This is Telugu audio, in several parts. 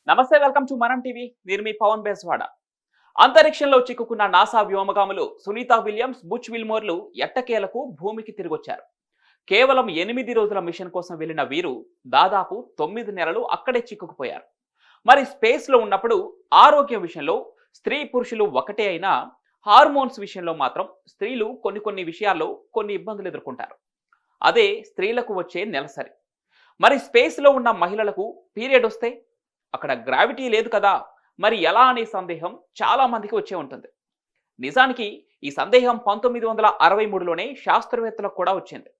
నమస్తే, వెల్కమ్ టు మనం టీవీ. నేను మీ పవన్ బేస్వాడ. అంతరిక్షంలో చిక్కుకున్న నాసా వ్యోమగాములు సునీత విలియమ్స్, బుచ్ విల్మోర్లు ఎట్టకేలకు భూమికి తిరిగొచ్చారు. కేవలం 8 రోజుల మిషన్ కోసం వెళ్లిన వీరు దాదాపు 9 నెలలు అక్కడే చిక్కుకుపోయారు. మరి స్పేస్ లో ఉన్నప్పుడు ఆరోగ్యం విషయంలో స్త్రీ పురుషులు ఒకటే అయినా హార్మోన్స్ విషయంలో మాత్రం స్త్రీలు కొన్ని విషయాల్లో కొన్ని ఇబ్బందులు ఎదుర్కొంటారు. అదే స్త్రీలకు వచ్చే నెలసరి. మరి స్పేస్ లో ఉన్న మహిళలకు పీరియడ్ వస్తే అక్కడ గ్రావిటీ లేదు కదా, మరి ఎలా అనే సందేహం చాలా మందికి వచ్చే ఉంటుంది. నిజానికి ఈ సందేహం 1963లోనే శాస్త్రవేత్తలకు కూడా వచ్చింది.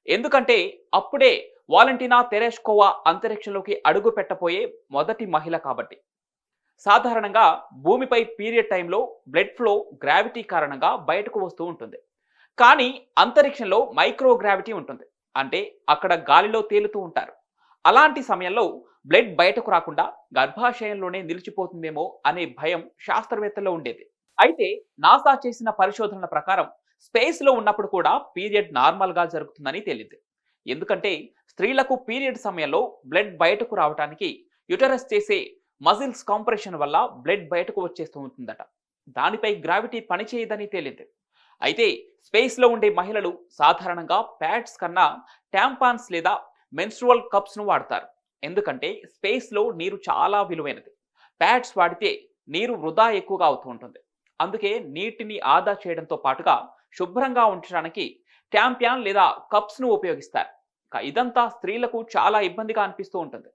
ఎందుకంటే అప్పుడే వాలంటీనా తెరేష్కోవా అంతరిక్షంలోకి అడుగు పెట్టబోయే మొదటి మహిళ కాబట్టి. సాధారణంగా భూమిపై పీరియడ్ టైంలో బ్లడ్ ఫ్లో గ్రావిటీ కారణంగా బయటకు వస్తూ ఉంటుంది. కానీ అంతరిక్షంలో మైక్రో గ్రావిటీ ఉంటుంది. అంటే అక్కడ గాలిలో తేలుతూ ఉంటారు. అలాంటి సమయంలో బ్లడ్ బయటకు రాకుండా గర్భాశయంలోనే నిలిచిపోతుందేమో అనే భయం శాస్త్రవేత్తల్లో ఉండేది. అయితే నాసా చేసిన పరిశోధనల ప్రకారం స్పేస్ లో ఉన్నప్పుడు కూడా పీరియడ్ నార్మల్ గా జరుగుతుందని తేలింది. ఎందుకంటే స్త్రీలకు పీరియడ్ సమయంలో బ్లడ్ బయటకు రావడానికి యుటరస్ చేసే మజిల్స్ కాంప్రెషన్ వల్ల బ్లడ్ బయటకు వచ్చేస్తూ ఉంటుందట. దానిపై గ్రావిటీ పనిచేయదని తేలింది. అయితే స్పేస్ లో ఉండే మహిళలు సాధారణంగా ప్యాడ్స్ కన్నా ట్యాంపాన్స్ లేదా మెన్స్ట్రువల్ కప్స్ ను వాడతారు. ఎందుకంటే స్పేస్ లో నీరు చాలా విలువైనది. ప్యాడ్స్ వాడితే నీరు వృధా ఎక్కువగా అవుతూ ఉంటుంది. అందుకే నీటిని ఆదా చేయడంతో పాటుగా శుభ్రంగా ఉంచడానికి ట్యాంపియాన్ లేదా కప్స్ ను ఉపయోగిస్తారు. ఇదంతా స్త్రీలకు చాలా ఇబ్బందిగా అనిపిస్తూ ఉంటుంది.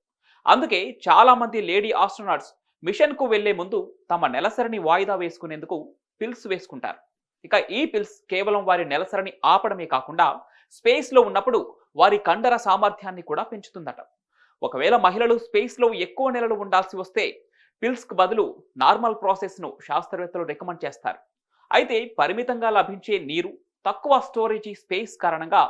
అందుకే చాలా మంది లేడీ ఆస్ట్రోనాట్స్ మిషన్ కు వెళ్లే ముందు తమ నెలసరిని వాయిదా వేసుకునేందుకు పిల్స్ వేసుకుంటారు. ఈ పిల్స్ కేవలం వారి నెలసరిని ఆపడమే కాకుండా స్పేస్ లో ఉన్నప్పుడు వారి కండర సామర్థ్యాన్ని కూడా పెంచుతుందట. ఒకవేళ మహిళలు స్పేస్ లో ఎక్కువ నెలలు ఉండాల్సి వస్తే పిల్స్ కు బదులు నార్మల్ ప్రాసెస్ ను శాస్త్రవేత్తలు రికమెండ్ చేస్తారు. అయితే పరిమితంగా లభించే నీరు, తక్కువ స్టోరేజీ స్పేస్ కారణంగా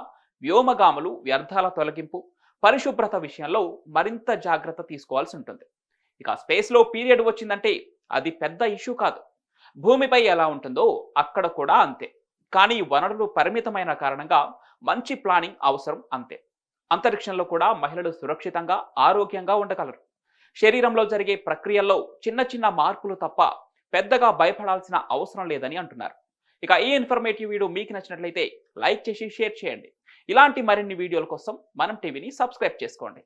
వ్యోమగాములు వ్యర్థాల తొలగింపు, పరిశుభ్రత విషయంలో మరింత జాగ్రత్త తీసుకోవాల్సి ఉంటుంది. స్పేస్ లో పీరియడ్ వచ్చిందంటే అది పెద్ద ఇష్యూ కాదు. భూమిపై ఎలా ఉంటుందో అక్కడ కూడా అంతే. కానీ వనరులు పరిమితమైన కారణంగా మంచి ప్లానింగ్ అవసరం అంతే. అంతరిక్షంలో కూడా మహిళలు సురక్షితంగా, ఆరోగ్యంగా ఉండగలరు. శరీరంలో జరిగే ప్రక్రియల్లో చిన్న మార్పులు తప్ప పెద్దగా భయపడాల్సిన అవసరం లేదని అంటున్నారు. ఈ ఇన్ఫర్మేటివ్ వీడియో మీకు నచ్చినట్లయితే లైక్ చేసి షేర్ చేయండి. ఇలాంటి మరిన్ని వీడియోల కోసం మనం టీవీని సబ్స్క్రైబ్ చేసుకోండి.